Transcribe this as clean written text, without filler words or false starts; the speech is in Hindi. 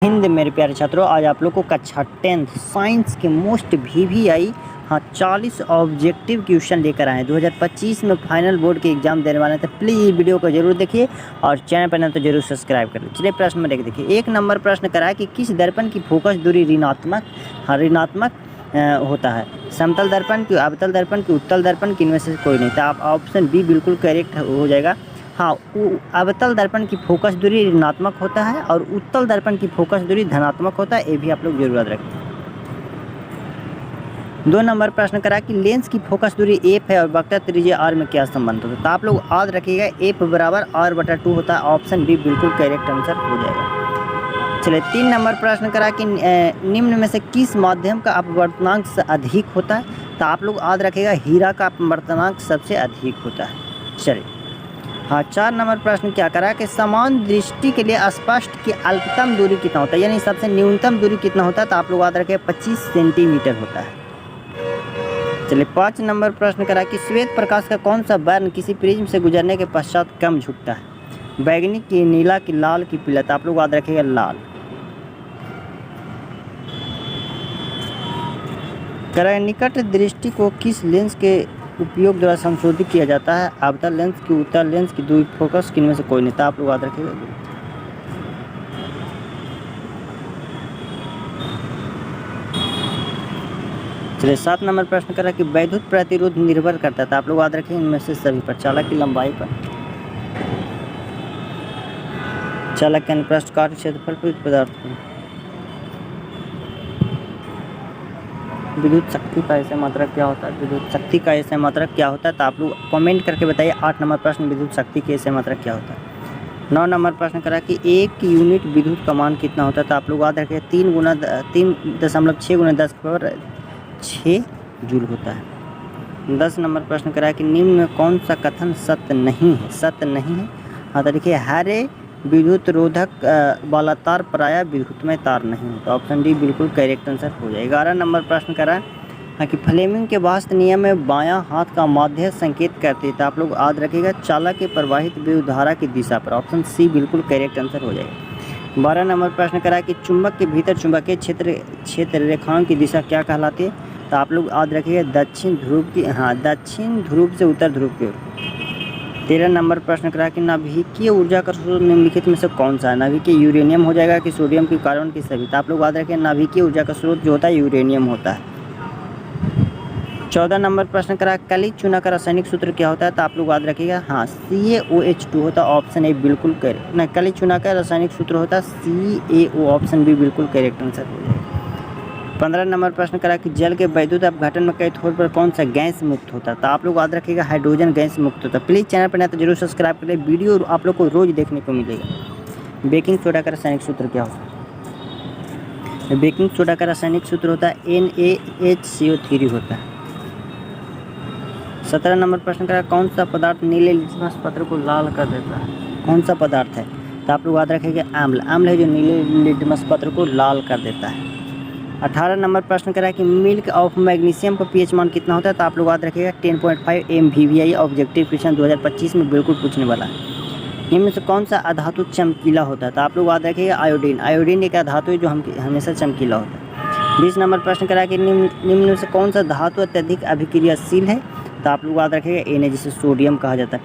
हिंद मेरे प्यारे छात्रों, आज आप लोग को कक्षा 10th साइंस के मोस्ट VVI 40 ऑब्जेक्टिव क्वेश्चन लेकर आए हैं। 2025 में फाइनल बोर्ड के एग्जाम देने वाले हैं, तो प्लीज़ वीडियो को जरूर देखिए और चैनल पर न तो जरूर सब्सक्राइब करें। चलिए प्रश्न में देखिए। 1 नंबर प्रश्न करा है कि किस दर्पण की फोकस दूरी ऋणात्मक होता है। समतल दर्पण की, अवतल दर्पण की, उत्तल दर्पण की, इनमें से कोई नहीं। तो आप ऑप्शन बी बिल्कुल करेक्ट हो जाएगा। हाँ, अवतल दर्पण की फोकस दूरी ऋणात्मक होता है और उत्तल दर्पण की फोकस दूरी धनात्मक होता है। ये भी आप लोग जरूर याद रखें। 2 नंबर प्रश्न करा कि लेंस की फोकस दूरी f है और वक्र त्रिज्या r में क्या संबंध होता है। तो आप लोग याद रखिएगा f बराबर r/2 होता है। ऑप्शन बी बिल्कुल करेक्ट आंसर हो जाएगा। चलिए 3 नंबर प्रश्न करा कि निम्न में से किस माध्यम का अपवर्तनांक से अधिक होता है। तो आप लोग याद रखिएगा हीरा का अपवर्तनांक सबसे अधिक होता है। चलिए हाँ, 4 नंबर प्रश्न क्या करा कि समान दृष्टि के लिए स्पष्ट की अल्पतम दूरी कितना होता है, यानी सबसे न्यूनतम दूरी कितना होता है। तो आप लोग याद रखें 25 सेंटीमीटर होता है। चलिए 5 नंबर प्रश्न करा कि श्वेत प्रकाश का कौन सा वर्ण किसी प्रिज्म से गुजरने के पश्चात कम झुकता है। बैगनी की, नीला की, लाल की, पीला। तो आप लोग याद रखिएगा लाल। करा निकट दृष्टि को किस लेंस के उपयोग द्वारा संशोधित किया जाता है। अवतल लेंस की, उत्तल लेंस की, दूरी फोकस की, इनमें से कोई नहीं। तो आप लोग याद रखिएगा। चलिए 7 नंबर प्रश्न करा कि वैद्युत प्रतिरोध निर्भर करता है। तो आप लोग याद रखें इनमें से सभी पर, चालक की लंबाई पर, चालक के अनुप्रस्थ कार्य क्षेत्रफल पर, पदार्थ पर। विद्युत शक्ति का ऐसे मात्रक क्या होता है। विद्युत शक्ति का ऐसे मात्रक क्या होता है। तो आप लोग कमेंट करके बताइए। 8 नंबर प्रश्न विद्युत शक्ति के ऐसे मात्रक क्या होता है। 9 नंबर प्रश्न करा कि 1 यूनिट विद्युत का मान कितना होता है। तो आप लोग याद रखिए 3.6 जूल होता है। 10 नंबर प्रश्न करा कि निम्न में कौन सा कथन सत्य नहीं है। हाँ, तो देखिए हरे विद्युत रोधक वाला तार प्रायः विद्युतमय तार नहीं है। तो ऑप्शन डी बिल्कुल करेक्ट आंसर हो जाएगा। 11 नंबर प्रश्न करा हाँ कि फ्लेमिंग के वास्तव नियम में बायां हाथ का माध्य संकेत करते हैं। तो आप लोग याद रखिएगा चालक के प्रवाहित विद्युत धारा की दिशा पर। ऑप्शन सी बिल्कुल करेक्ट आंसर हो जाएगा। 12 नंबर प्रश्न करा कि चुंबक के भीतर चुंबकीय क्षेत्र रेखाओं की दिशा क्या कहलाती है। तो आप लोग याद रखिएगा दक्षिण ध्रुव से उत्तर ध्रुव की ओर। 13 नंबर प्रश्न करा कि नाभिकीय ऊर्जा का स्रोत निम्नलिखित में से कौन सा है। नाभिकीय यूरेनियम हो जाएगा कि सोडियम की, कार्बन की, सभी। तो आप लोग याद रखें नाभिकीय ऊर्जा का स्रोत जो होता है यूरेनियम होता है। 14 नंबर प्रश्न करा कली चूना का रासायनिक सूत्र क्या होता है। तो आप लोग याद रखिएगा हाँ CaOH2 होता है। ऑप्शन ए बिल्कुल करेक्ट। ना, कली चूना का रासायनिक सूत्र होता है CaO। ऑप्शन बी बिल्कुल करेक्ट आंसर हो जाएगा। 15 नंबर प्रश्न करा कि जल के वैद्युत अपघटन में कई छोर पर कौन सा गैस मुक्त होता है। तो आप लोग याद रखिएगा हाइड्रोजन गैस मुक्त होता है। प्लीज़ चैनल पर नहीं तो जरूर सब्सक्राइब करें। वीडियो आप लोग को रोज देखने को मिलेगा। बेकिंग सोडा का रासायनिक सूत्र क्या होता है। बेकिंग सोडा का रासायनिक सूत्र होता है NaHCO3 होता है। 17 नंबर प्रश्न करा कौन सा पदार्थ नीले लिटमस पत्र को लाल कर देता है। कौन सा पदार्थ है। तो आप लोग याद रखेंगे अम्ल है जो नीले लिटमस पत्र को लाल कर देता है। 18 नंबर प्रश्न करा कि मिल्क ऑफ मैग्नीशियम का pH मान कितना होता है। तो आप लोग याद रखिएगा 10.5 MVVI। ऑब्जेक्टिव क्वेश्चन 2025 में बिल्कुल पूछने वाला है। इनमें से कौन सा अधातु चमकीला होता है। तो आप लोग याद रखिएगा आयोडीन एक अधातु है जो हमेशा चमकीला होता है। 20 नंबर प्रश्न करा कि निम्न में से कौन सा धातु अत्यधिक अभिक्रियाशील है। तो आप लोग याद रखिएगा Na, जिसे सोडियम कहा जाता है।